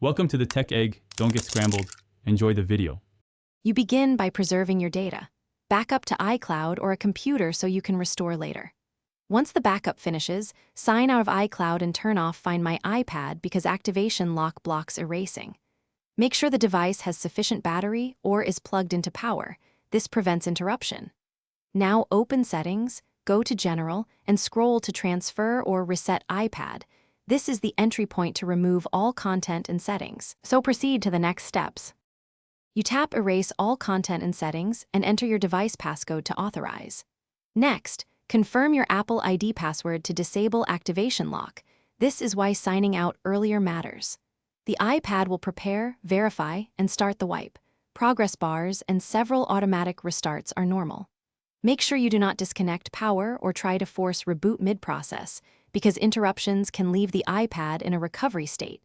Welcome to the Tech Egg. Don't get scrambled. Enjoy the video. You begin by preserving your data. Back up to iCloud or a computer so you can restore later. Once the backup finishes, sign out of iCloud and turn off Find My iPad because activation lock blocks erasing. Make sure the device has sufficient battery or is plugged into power. This prevents interruption. Now open Settings, go to General, and scroll to Transfer or Reset iPad. This is the entry point to remove all content and settings. So proceed to the next steps. You tap Erase all content and settings and enter your device passcode to authorize. Next, confirm your Apple ID password to disable activation lock. This is why signing out earlier matters. The iPad will prepare, verify, and start the wipe. Progress bars and several automatic restarts are normal. Make sure you do not disconnect power or try to force reboot mid-process, because interruptions can leave the iPad in a recovery state.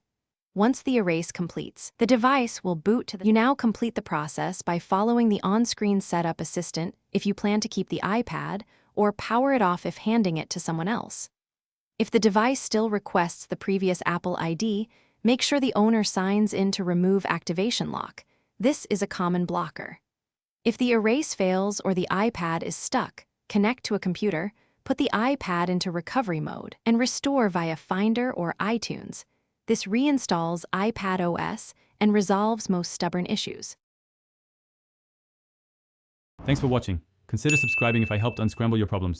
Once the erase completes, the device will boot to the... You now complete the process by following the on-screen setup assistant if you plan to keep the iPad, or power it off if handing it to someone else. If the device still requests the previous Apple ID, make sure the owner signs in to remove activation lock. This is a common blocker. If the erase fails or the iPad is stuck, connect to a computer, put the iPad into recovery mode, and restore via Finder or iTunes. This reinstalls iPad OS and resolves most stubborn issues. Thanks for watching. Consider subscribing if I helped unscramble your problems.